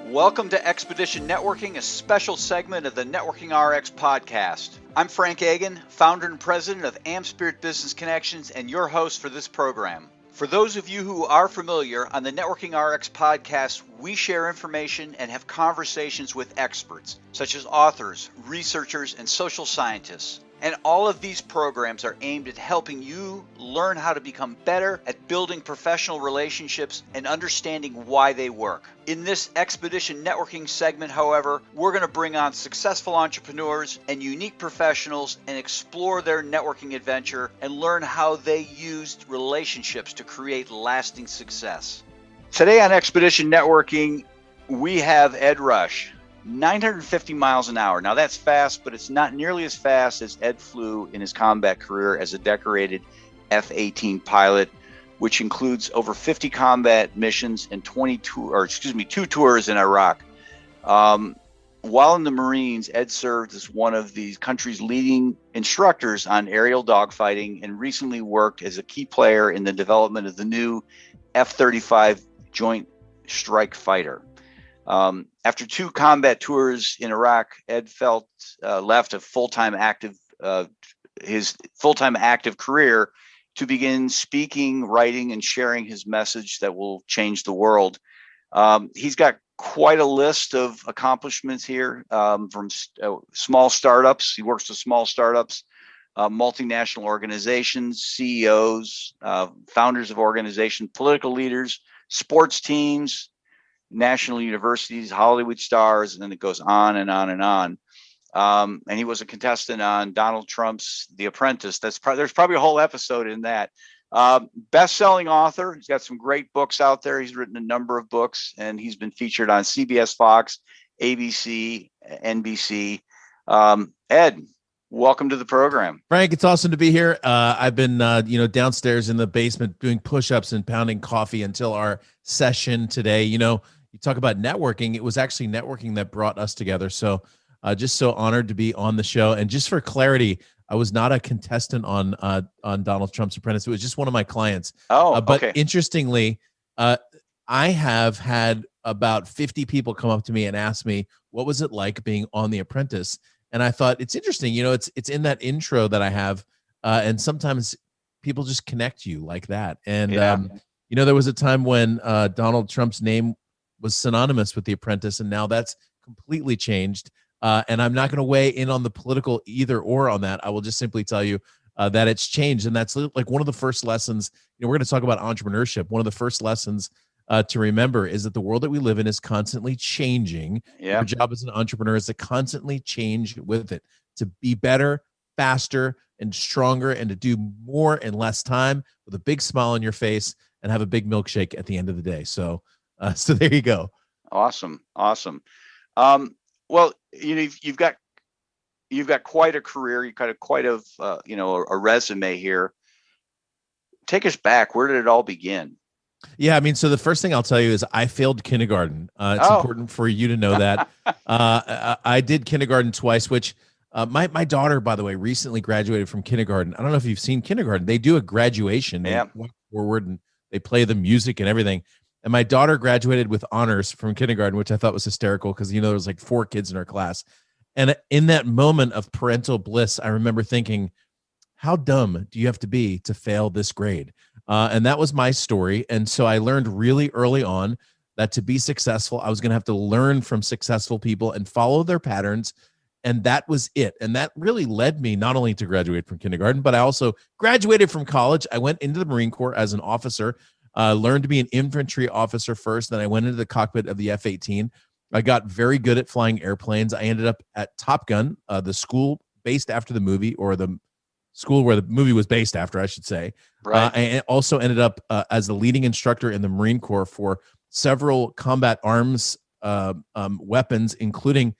Welcome to Expedition Networking, a special segment of the Networking RX podcast. I'm Frank Agan, founder and president of AmSpirit Business Connections, and your host for this program. For those of you who are familiar, on the Networking RX podcast, we share information and have conversations with experts, such as authors, researchers, and social scientists. And all of these programs are aimed at helping you learn how to become better at building professional relationships and understanding why they work. In this Expedition Networking segment, however, we're going to bring on successful entrepreneurs and unique professionals and explore their networking adventure and learn how they used relationships to create lasting success. Today on Expedition Networking, we have Ed Rush. 950 miles an hour. Now that's fast, but it's not nearly as fast as Ed flew in his combat career as a decorated F-18 pilot, which includes over 50 combat missions and 2 tours in Iraq. While in the Marines, Ed served as one of the country's leading instructors on aerial dogfighting and recently worked as a key player in the development of the new F-35 Joint Strike Fighter. After 2 combat tours in Iraq, Ed left his full-time active career to begin speaking, writing, and sharing his message that will change the world. He's got quite a list of accomplishments here, from small startups. He works with small startups, multinational organizations, CEOs, founders of organizations, political leaders, sports teams, national universities, Hollywood stars, and then it goes on and on and on. And he was a contestant on Donald Trump's The Apprentice. There's probably a whole episode in that. Best-selling author. He's got some great books out there. He's written a number of books, and he's been featured on CBS, Fox, ABC, NBC. Ed, welcome to the program. Frank, it's awesome to be here. I've been, downstairs in the basement doing push-ups and pounding coffee until our session today. You talk about networking. It was actually networking that brought us together. So just so honored to be on the show. And just for clarity, I was not a contestant on Donald Trump's Apprentice. It was just one of my clients. But okay. Interestingly, I have had about 50 people come up to me and ask me, what was it like being on The Apprentice? And I thought, it's interesting. It's in that intro that I have. And sometimes people just connect you like that. And, there was a time when Donald Trump's name was synonymous with The Apprentice, and now that's completely changed. And I'm not going to weigh in on the political either or on that. I will just simply tell you that it's changed. And that's like one of the first lessons. We're going to talk about entrepreneurship. One of the first lessons to remember is that the world that we live in is constantly changing. Yeah. Your job as an entrepreneur is to constantly change with it, to be better, faster, and stronger, and to do more in less time with a big smile on your face and have a big milkshake at the end of the day. So there you go. Awesome. Well, you've got quite a career. You got quite a resume here. Take us back. Where did it all begin? Yeah, so the first thing I'll tell you is I failed kindergarten. It's important for you to know that. I did kindergarten twice, which my daughter, by the way, recently graduated from kindergarten. I don't know if you've seen kindergarten. They do a graduation. They walk forward and they play the music and everything. And my daughter graduated with honors from kindergarten, which I thought was hysterical because, there was like 4 kids in her class. And in that moment of parental bliss, I remember thinking, how dumb do you have to be to fail this grade? And that was my story. And so I learned really early on that to be successful, I was going to have to learn from successful people and follow their patterns. And that was it. And that really led me not only to graduate from kindergarten, but I also graduated from college. I went into the Marine Corps as an officer. Learned to be an infantry officer first. Then I went into the cockpit of the F-18. I got very good at flying airplanes. I ended up at Top Gun, the school based after the movie, or the school where the movie was based after, I should say. Right. I also ended up as the leading instructor in the Marine Corps for several combat arms weapons, including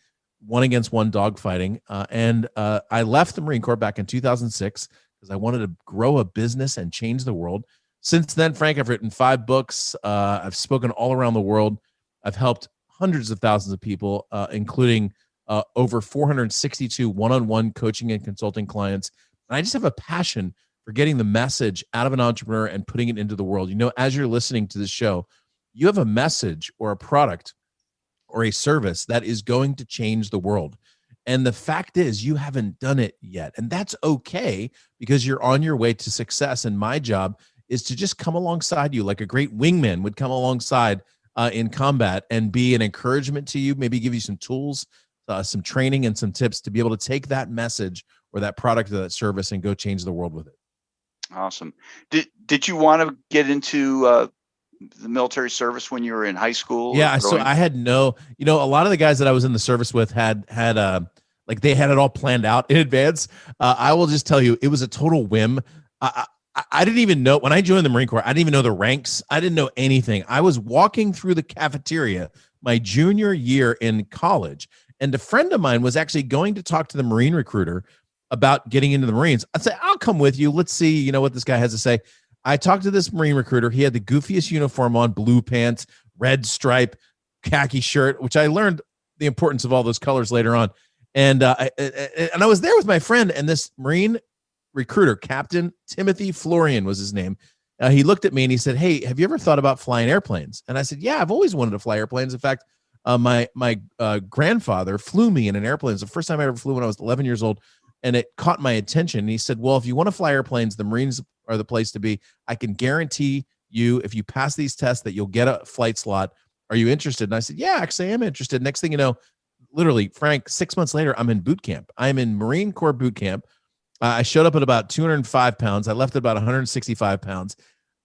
1-against-1 dogfighting. And I left the Marine Corps back in 2006 because I wanted to grow a business and change the world. Since then, Frank, I've written 5 books. I've spoken all around the world. I've helped hundreds of thousands of people, including over 462 one-on-one coaching and consulting clients. And I just have a passion for getting the message out of an entrepreneur and putting it into the world. As you're listening to this show, you have a message or a product or a service that is going to change the world. And the fact is, you haven't done it yet. And that's okay, because you're on your way to success. And my job is to just come alongside you like a great wingman would come alongside in combat and be an encouragement to you, maybe give you some tools, some training, and some tips to be able to take that message or that product or that service and go change the world with it. Awesome. Did you want to get into the military service when you were in high school? Yeah, so I had a lot of the guys that I was in the service with had like they had it all planned out in advance. I will just tell you, it was a total whim. I didn't even know when I joined the Marine Corps. I didn't even know the ranks. I didn't know anything. I was walking through the cafeteria my junior year in college, and a friend of mine was actually going to talk to the Marine recruiter about getting into the Marines. I'd say, I'll come with you. Let's see, what this guy has to say. I talked to this Marine recruiter. He had the goofiest uniform on, blue pants, red stripe, khaki shirt, which I learned the importance of all those colors later on. And I was there with my friend, and this Marine recruiter, Captain Timothy Florian was his name. He looked at me and he said, "Hey, have you ever thought about flying airplanes?" And I said, "Yeah, I've always wanted to fly airplanes. In fact, my grandfather flew me in an airplane. It's the first time I ever flew when I was 11 years old, and it caught my attention." And he said, "Well, if you want to fly airplanes, the Marines are the place to be. I can guarantee you, if you pass these tests, that you'll get a flight slot. Are you interested?" And I said, "Yeah, actually, I am interested." Next thing you know, literally, Frank, 6 months later, I'm in boot camp. I'm in Marine Corps boot camp. I showed up at about 205 pounds. I left at about 165 pounds.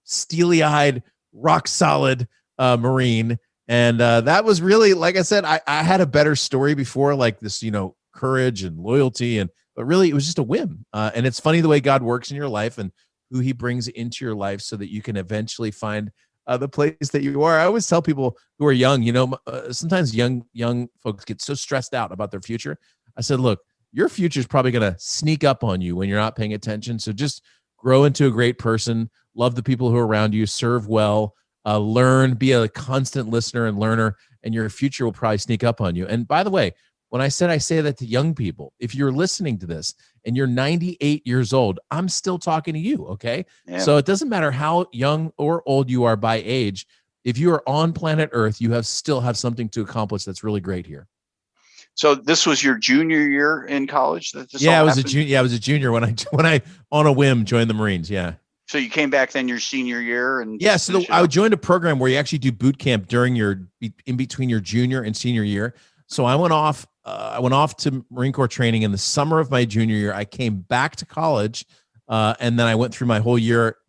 Steely-eyed, rock-solid Marine. And that was really, like I said, I had a better story before, like this, courage and loyalty. But really, it was just a whim. And it's funny the way God works in your life and who he brings into your life so that you can eventually find the place that you are. I always tell people who are young, sometimes young folks get so stressed out about their future. I said, look, your future is probably going to sneak up on you when you're not paying attention. So just grow into a great person, love the people who are around you, serve well, learn, be a constant listener and learner, and your future will probably sneak up on you. And by the way, when I say that to young people, if you're listening to this and you're 98 years old, I'm still talking to you, okay? Yeah. So it doesn't matter how young or old you are by age. If you are on planet Earth, you still have something to accomplish that's really great here. So this was your junior year in college? I was a junior. Yeah, I was a junior when I on a whim joined the Marines. Yeah. So you came back then your senior year, and yeah. So I joined a program where you actually do boot camp during in between your junior and senior year. So I went off. I went off to Marine Corps training in the summer of my junior year. I came back to college, and then I went through my whole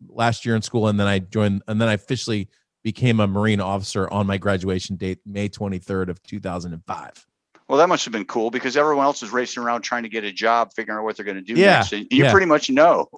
last year in school, and then I joined, and then I officially became a Marine officer on my graduation date, May 23rd of 2005. Well, that must have been cool because everyone else is racing around trying to get a job, figuring out what they're going to do next. And you pretty much know.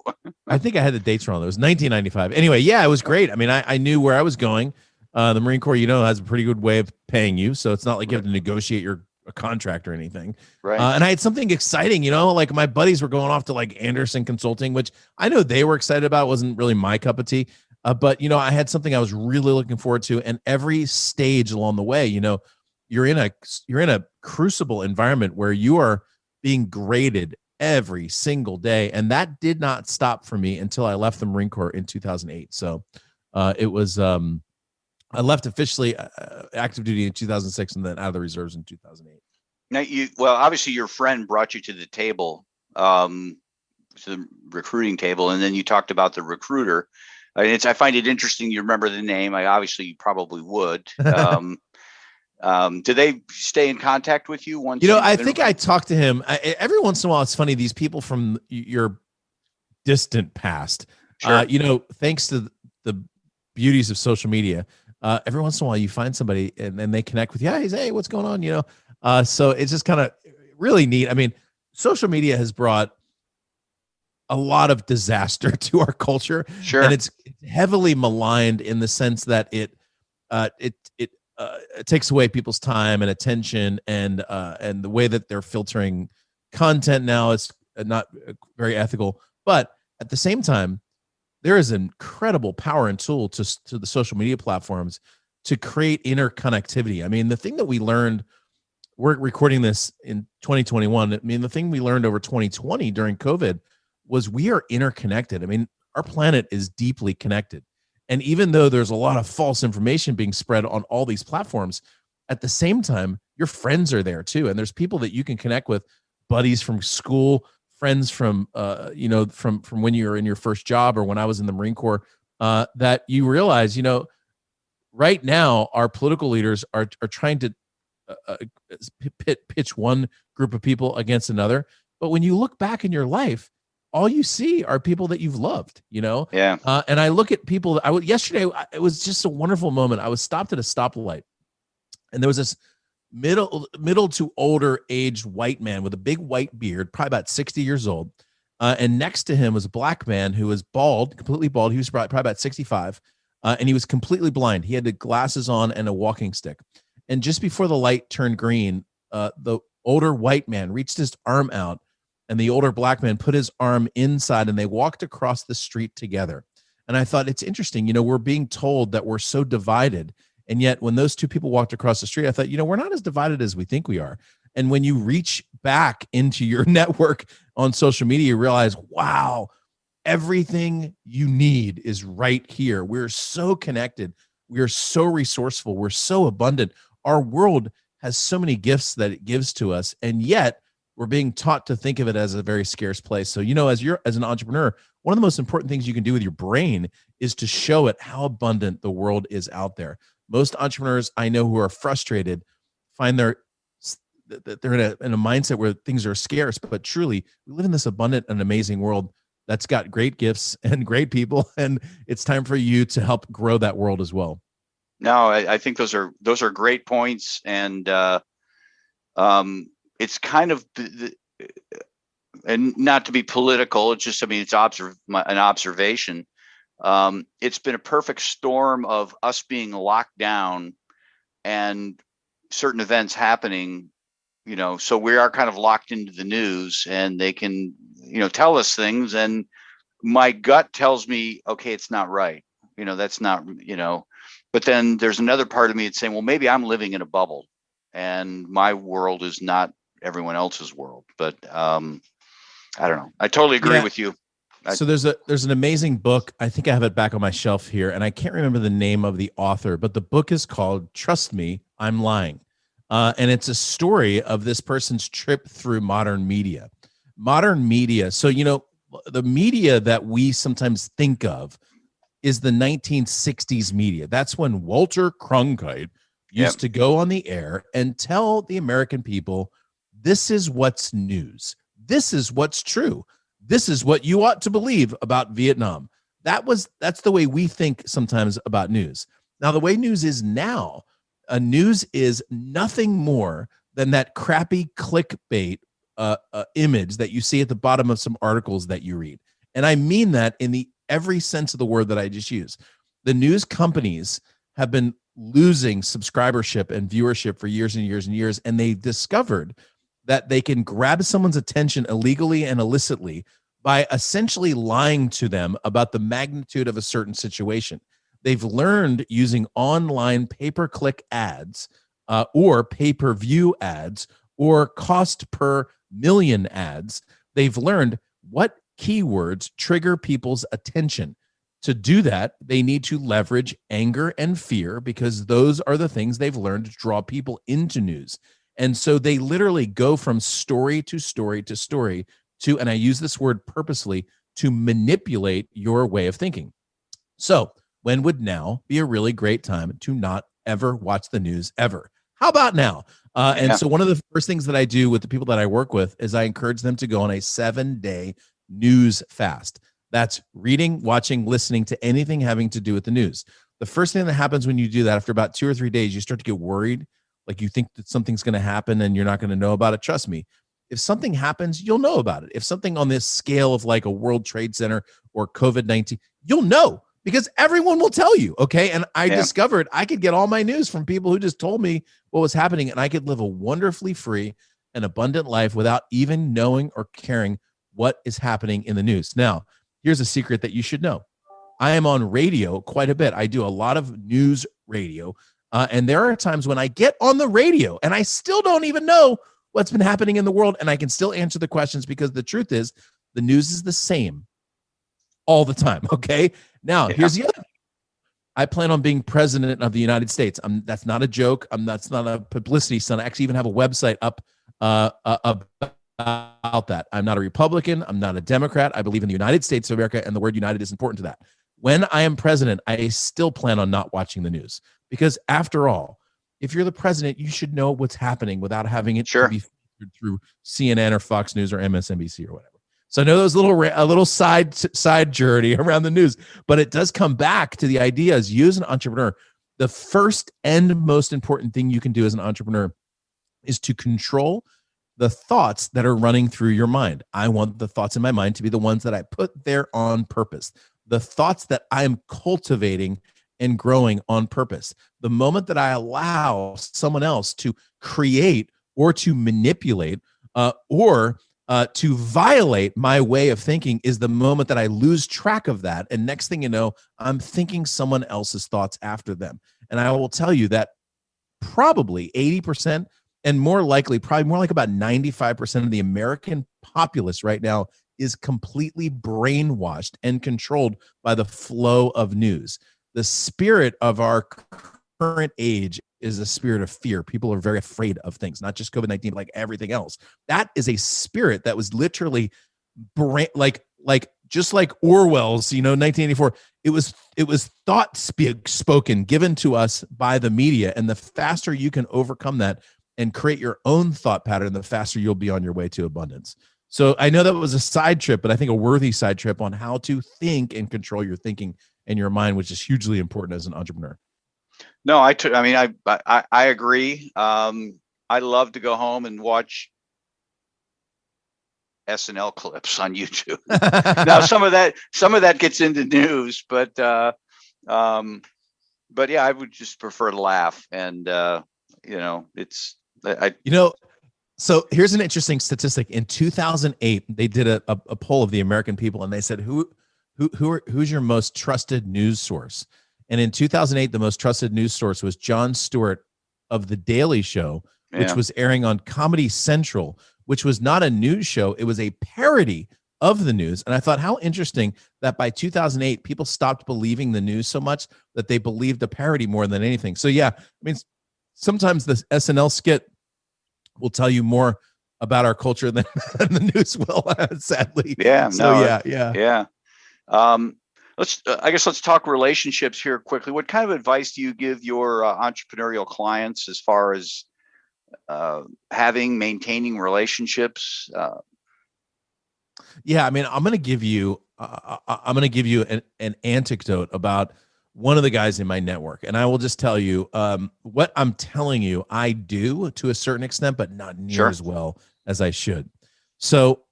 I think I had the dates wrong. It was 1995. Anyway, yeah, it was great. I mean, I knew where I was going. The Marine Corps, has a pretty good way of paying you. So it's not like you have to negotiate a contract or anything. Right. And I had something exciting, like my buddies were going off to like Anderson Consulting, which I know they were excited about. It wasn't really my cup of tea. But, I had something I was really looking forward to. And every stage along the way, you're in a crucible environment where you are being graded every single day. And that did not stop for me until I left the Marine Corps in 2008. So it was, I left officially active duty in 2006 and then out of the reserves in 2008. Now obviously your friend brought you to the table, to the recruiting table. And then you talked about the recruiter. I find it interesting. You remember the name. You probably would. Do they stay in contact with you once? I think I talked to him every once in a while. It's funny. These people from your distant past, sure. Thanks to the beauties of social media, every once in a while you find somebody and then they connect with you. Hey, what's going on? So it's just kind of really neat. I mean, social media has brought a lot of disaster to our culture. Sure. And it's heavily maligned in the sense that it takes away people's time and attention, and the way that they're filtering content now is not very ethical. But at the same time, there is an incredible power and tool to the social media platforms to create interconnectivity. I mean, the thing that we learned, we're recording this in 2021. I mean, the thing we learned over 2020 during COVID was we are interconnected. I mean, our planet is deeply connected. And even though there's a lot of false information being spread on all these platforms, at the same time, your friends are there too. And there's people that you can connect with, buddies from school, friends from, from when you were in your first job or when I was in the Marine Corps, that you realize, right now, our political leaders are trying to pitch one group of people against another. But when you look back in your life, all you see are people that you've loved, Yeah. And I look at people. Yesterday, it was just a wonderful moment. I was stopped at a stoplight, and there was this middle to older aged white man with a big white beard, probably about 60 years old. And next to him was a black man who was bald, completely bald. He was probably about 65. And he was completely blind. He had the glasses on and a walking stick. And just before the light turned green, the older white man reached his arm out, and the older black man put his arm inside, and they walked across the street together. And I thought, it's interesting. We're being told that we're so divided. And yet when those two people walked across the street, I thought, we're not as divided as we think we are. And when you reach back into your network on social media, you realize, wow, everything you need is right here. We're so connected. We are so resourceful. We're so abundant. Our world has so many gifts that it gives to us. And yet we're being taught to think of it as a very scarce place. So, as an entrepreneur, one of the most important things you can do with your brain is to show it how abundant the world is out there. Most entrepreneurs I know who are frustrated find they're in a mindset where things are scarce, but truly we live in this abundant and amazing world that's got great gifts and great people. And it's time for you to help grow that world as well. No, I think those are great points. And it's kind of, and not to be political, it's just, it's an observation. It's been a perfect storm of us being locked down and certain events happening, so we are kind of locked into the news, and they can, tell us things. And my gut tells me, okay, it's not right. That's not, but then there's another part of me that's saying, well, maybe I'm living in a bubble and my world is not everyone else's world. But I don't know. I totally agree with you. So there's an amazing book. I think I have it back on my shelf here, and I can't remember the name of the author, but the book is called Trust Me, I'm Lying. And it's a story of this person's trip through modern media. So, the media that we sometimes think of is the 1960s media. That's when Walter Cronkite used to go on the air and tell the American people, this is what's news. This is what's true. This is what you ought to believe about Vietnam. That's the way we think sometimes about news. Now, the way news is now, news is nothing more than that crappy clickbait image that you see at the bottom of some articles that you read. And I mean that in every sense of the word that I just used. The news companies have been losing subscribership and viewership for years and years and years, and they've discovered that they can grab someone's attention illegally and illicitly by essentially lying to them about the magnitude of a certain situation. They've learned using online pay-per-click ads or pay-per-view ads or cost per million ads. They've learned what keywords trigger people's attention. To do that, they need to leverage anger and fear, because those are the things they've learned to draw people into news. And so they literally go from story to story to story to, and I use this word purposely, to manipulate your way of thinking. So when would now be a really great time to not ever watch the news ever? How about now? And so one of the first things that I do with the people that I work with is I encourage them to go on a 7-day news fast. That's reading, watching, listening to anything having to do with the news. The first thing that happens when you do that, after about 2 or 3 days, you start to get worried. Like you think that something's going to happen and you're not going to know about it. Trust me. If something happens, you'll know about it. If something on this scale of like a World Trade Center or COVID-19, you'll know, because everyone will tell you. Okay. And I discovered I could get all my news from people who just told me what was happening, and I could live a wonderfully free and abundant life without even knowing or caring what is happening in the news. Now, here's a secret that you should know. I am on radio quite a bit. I do a lot of news radio. And there are times when I get on the radio and I still don't even know what's been happening in the world. And I can still answer the questions, because the truth is the news is the same all the time. Okay. Now, here's the other thing. I plan on being president of the United States. That's not a joke. That's not a publicity stunt. I actually even have a website up about that. I'm not a Republican. I'm not a Democrat. I believe in the United States of America, and the word united is important to that. When I am president, I still plan on not watching the news, because after all, if you're the president, you should know what's happening without having it to be filtered through CNN or Fox News or MSNBC or whatever. So I know there's a little side journey around the news, but it does come back to the idea as you as an entrepreneur, the first and most important thing you can do as an entrepreneur is to control the thoughts that are running through your mind. I want the thoughts in my mind to be the ones that I put there on purpose, the thoughts that I am cultivating and growing on purpose. The moment that I allow someone else to create or to manipulate or to violate my way of thinking is the moment that I lose track of that. And next thing you know, I'm thinking someone else's thoughts after them. And I will tell you that probably 80%, and more likely, probably more like about 95% of the American populace right now is completely brainwashed and controlled by the flow of news. The spirit of our current age is a spirit of fear. People are very afraid of things, not just COVID-19, but like everything else. That is a spirit that was literally just like Orwell's, 1984. It was thought spoken, given to us by the media. And the faster you can overcome that and create your own thought pattern, the faster you'll be on your way to abundance. So I know that was a side trip, but I think a worthy side trip on how to think and control your thinking and your mind, which is hugely important as an entrepreneur. No, I agree. I love to go home and watch SNL clips on YouTube. Now, some of that gets into news, but yeah, I would just prefer to laugh. And so here's an interesting statistic. In 2008, they did a poll of the American people, and they said, who's your most trusted news source? And in 2008, the most trusted news source was Jon Stewart of The Daily Show, which was airing on Comedy Central, which was not a news show. It was a parody of the news. And I thought, how interesting that by 2008, people stopped believing the news so much that they believed a parody more than anything. So yeah, I mean, sometimes the SNL skit will tell you more about our culture than the news will, sadly. Yeah. So yeah. Let's talk relationships here quickly. What kind of advice do you give your entrepreneurial clients as far as maintaining relationships? Yeah, I mean, I'm going to give you an anecdote about one of the guys in my network, and I will just tell you what I'm telling you. I do to a certain extent, but not near as well as I should. So,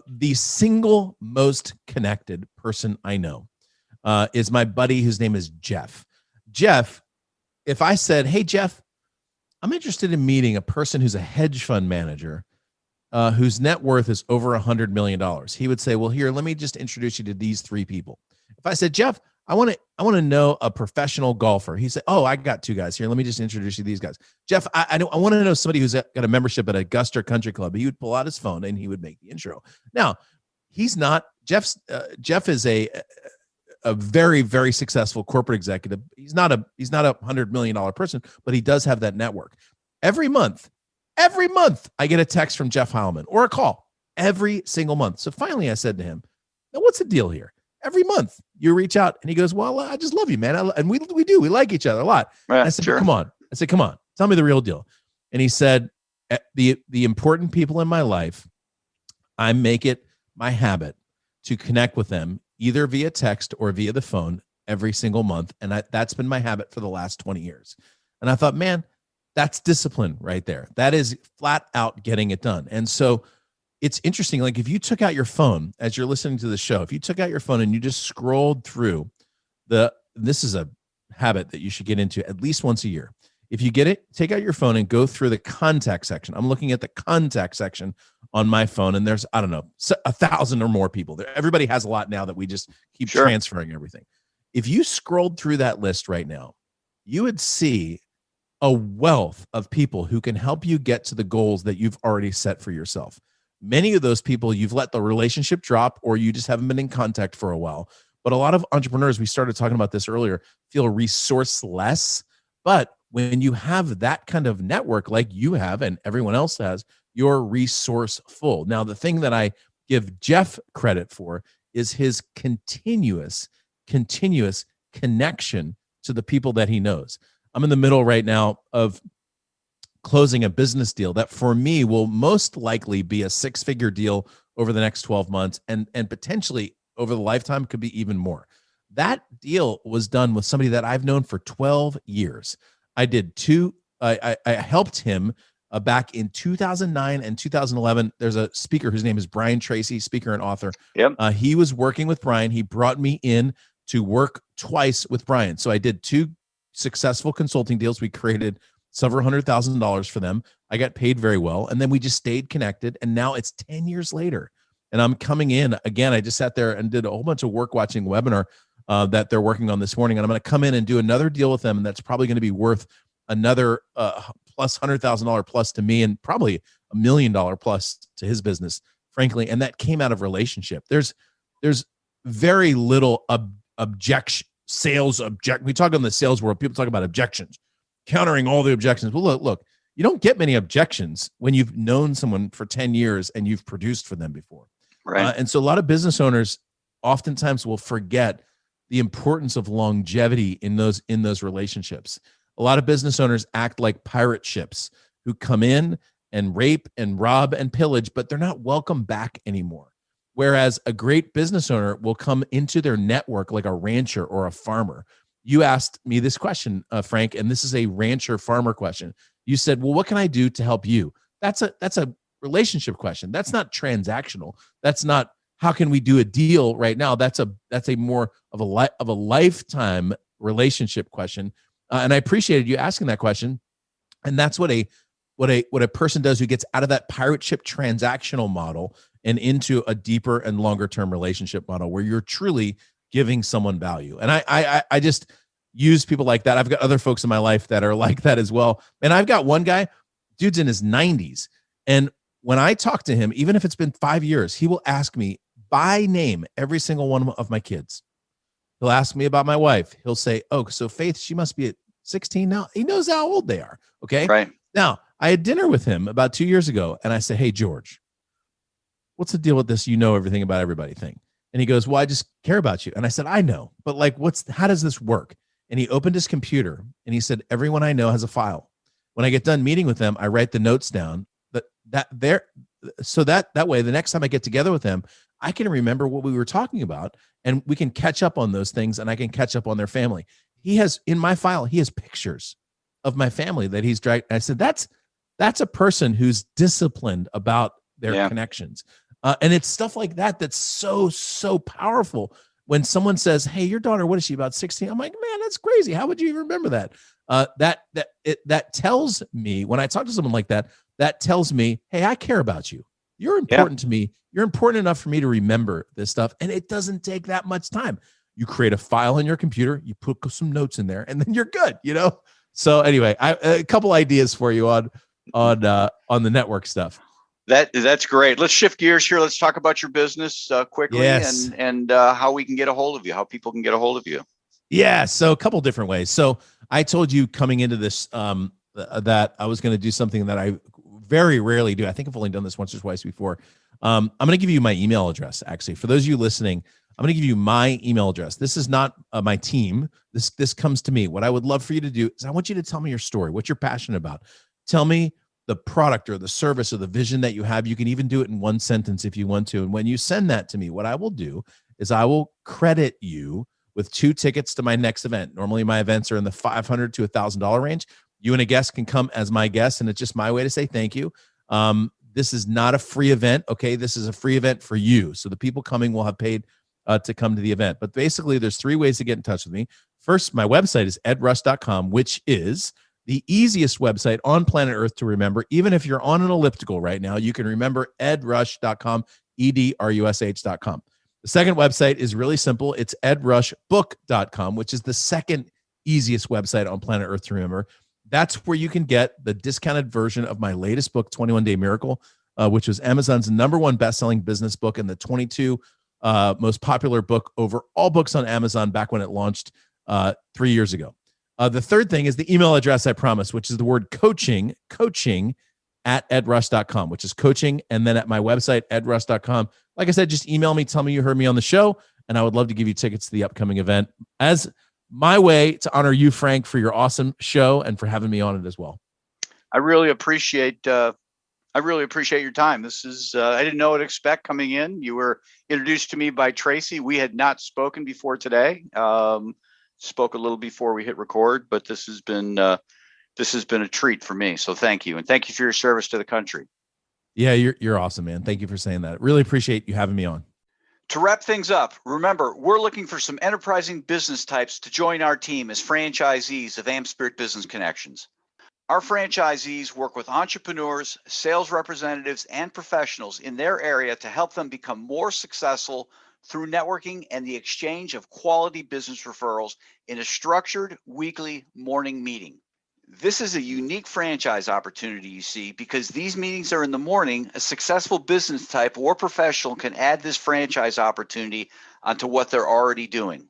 the single most connected person I know is my buddy whose name is Jeff. Jeff, if I said, "Hey, Jeff, I'm interested in meeting a person who's a hedge fund manager whose net worth is over $100 million," he would say, "Well, here, let me just introduce you to these three people." If I said, "Jeff, I want to know a professional golfer," he said, "Oh, I got two guys here. Let me just introduce you to these guys." "Jeff, I want to know somebody who's got a membership at Augusta Country Club." He would pull out his phone and he would make the intro. Now, he's not Jeff is a very, very successful corporate executive. He's not a $100 million person, but he does have that network. Every month, I get a text from Jeff Heilman or a call every single month. So finally I said to him, "Now what's the deal here? Every month you reach out," and he goes, "Well, I just love you, man." And we like each other a lot. Right, I said, "Come on." I said, "Come on, tell me the real deal." And he said, the important people in my life, I make it my habit to connect with them either via text or via the phone every single month. And that's been my habit for the last 20 years. And I thought, man, that's discipline right there. That is flat out getting it done. And so it's interesting. Like if you took out your phone as you're listening to the show, if you took out your phone and you just scrolled through this is a habit that you should get into at least once a year. If you take out your phone and go through the contact section. I'm looking at the contact section on my phone, and there's, 1,000 or more people there. Everybody has a lot now that we just keep transferring everything. If you scrolled through that list right now, you would see a wealth of people who can help you get to the goals that you've already set for yourself. Many of those people, you've let the relationship drop, or you just haven't been in contact for a while. But a lot of entrepreneurs, we started talking about this earlier, feel resourceless. But when you have that kind of network like you have and everyone else has, you're resourceful. Now, the thing that I give Jeff credit for is his continuous connection to the people that he knows. I'm in the middle right now of closing a business deal that for me will most likely be a 6-figure deal over the next 12 months and potentially over the lifetime could be even more. That deal was done with somebody that I've known for 12 years. I helped him back in 2009 and 2011. There's a speaker whose name is Brian Tracy, speaker and author. Yep. He was working with Brian. He brought me in to work twice with Brian. So I did 2 successful consulting deals. We created several $100,000 for them. I got paid very well. And then we just stayed connected. And now it's 10 years later. And I'm coming in again. I just sat there and did a whole bunch of work watching a webinar that they're working on this morning. And I'm going to come in and do another deal with them. And that's probably going to be worth another plus $100,000 plus to me and probably $1 million plus to his business, frankly. And that came out of relationship. There's very little objection, sales object. We talk in the sales world, people talk about objections, countering all the objections. Well, look, you don't get many objections when you've known someone for 10 years and you've produced for them before. Right. And so a lot of business owners oftentimes will forget the importance of longevity in those relationships. A lot of business owners act like pirate ships who come in and rape and rob and pillage, but they're not welcome back anymore. Whereas a great business owner will come into their network like a rancher or a farmer. You asked me this question, Frank, and this is a rancher farmer question. You said, well, what can I do to help you? That's a relationship question. That's not transactional. That's not how can we do a deal right now. That's a more of a lifetime relationship question. And I appreciated you asking that question. And that's what a person does who gets out of that pirate ship transactional model and into a deeper and longer term relationship model where you're truly giving someone value. And I just use people like that. I've got other folks in my life that are like that as well. And I've got one guy, dude's in his 90s. And when I talk to him, even if it's been 5 years, he will ask me by name every single one of my kids. He'll ask me about my wife. He'll say, oh, so Faith, she must be at 16 now. He knows how old they are. Okay. Right. Now, I had dinner with him about 2 years ago. And I said, hey, George, what's the deal with this? You know everything about everybody thing. And he goes, well, I just care about you. And I said, I know, but like, how does this work? And he opened his computer and he said, everyone I know has a file. When I get done meeting with them, I write the notes down so that way, the next time I get together with them, I can remember what we were talking about and we can catch up on those things and I can catch up on their family. He has in my file, he has pictures of my family that he's dragged. I said, that's a person who's disciplined about their connections. And it's stuff like that that's so powerful. When someone says, hey, your daughter, what is she, about 16? I'm like, man, that's crazy. How would you even remember that? That tells me, when I talk to someone like that, that tells me, hey, I care about you. You're important to me. You're important enough for me to remember this stuff. And it doesn't take that much time. You create a file on your computer, you put some notes in there, and then you're good, So anyway, a couple ideas for you on the network stuff. That's great. Let's shift gears here. Let's talk about your business quickly and how we can get a hold of you, how people can get a hold of you. Yeah. So a couple different ways. So I told you coming into this that I was going to do something that I very rarely do. I think I've only done this once or twice before. I'm going to give you my email address. Actually, for those of you listening, I'm going to give you my email address. This is not my team. This comes to me. What I would love for you to do is I want you to tell me your story, what you're passionate about. Tell me the product or the service or the vision that you have. You can even do it in one sentence if you want to. And when you send that to me, what I will do is I will credit you with 2 tickets to my next event. Normally my events are in the $500 to $1,000 range. You and a guest can come as my guest, and it's just my way to say thank you. This is not a free event. Okay. This is a free event for you. So the people coming will have paid to come to the event. But basically there's 3 ways to get in touch with me. First, my website is edrush.com, which is the easiest website on planet Earth to remember. Even if you're on an elliptical right now, you can remember edrush.com, edrush.com. The second website is really simple. It's edrushbook.com, which is the second easiest website on planet Earth to remember. That's where you can get the discounted version of my latest book, 21 Day Miracle, which was Amazon's #1 best-selling business book and the 22 most popular book over all books on Amazon back when it launched 3 years ago. The third thing is the email address I promised, which is the word coaching at edrush.com, which is coaching. And then at my website, edrush.com. Like I said, just email me, tell me you heard me on the show, and I would love to give you tickets to the upcoming event as my way to honor you, Frank, for your awesome show and for having me on it as well. I really appreciate your time. This is, I didn't know what to expect coming in. You were introduced to me by Tracy. We had not spoken before today. Spoke a little before we hit record, but this has been a treat for me. So thank you. And thank you for your service to the country. Yeah, you're awesome, man. Thank you for saying that. Really appreciate you having me on. To wrap things up, remember, we're looking for some enterprising business types to join our team as franchisees of AmSpirit Business Connections. Our franchisees work with entrepreneurs, sales representatives, and professionals in their area to help them become more successful through networking and the exchange of quality business referrals in a structured weekly morning meeting. This is a unique franchise opportunity, you see, because these meetings are in the morning. A successful business type or professional can add this franchise opportunity onto what they're already doing.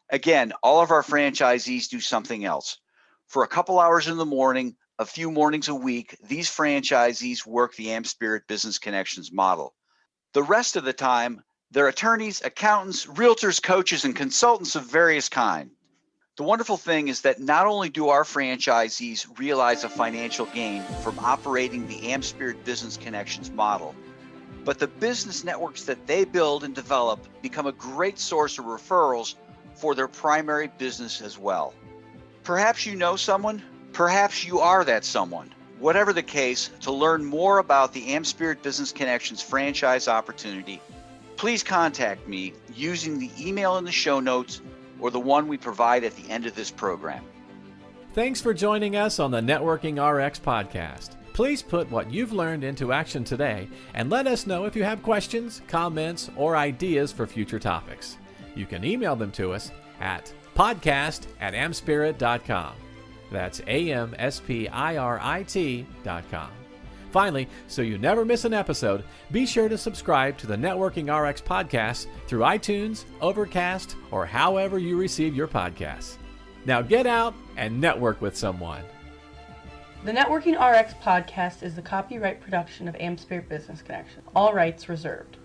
Again, all of our franchisees do something else. For a couple hours in the morning, a few mornings a week, these franchisees work the AmSpirit Business Connections model. The rest of the time, they're attorneys, accountants, realtors, coaches, and consultants of various kinds. The wonderful thing is that not only do our franchisees realize a financial gain from operating the AmSpirit Business Connections model, but the business networks that they build and develop become a great source of referrals for their primary business as well. Perhaps you know someone, perhaps you are that someone. Whatever the case, to learn more about the AmSpirit Business Connections franchise opportunity, please contact me using the email in the show notes or the one we provide at the end of this program. Thanks for joining us on the Networking RX podcast. Please put what you've learned into action today and let us know if you have questions, comments, or ideas for future topics. You can email them to us at podcast@amspirit.com. That's AmSpirit.com. Finally, so you never miss an episode, be sure to subscribe to the Networking RX podcast through iTunes, Overcast, or however you receive your podcasts. Now get out and network with someone. The Networking RX podcast is the copyright production of AmSpirit Business Connection. All rights reserved.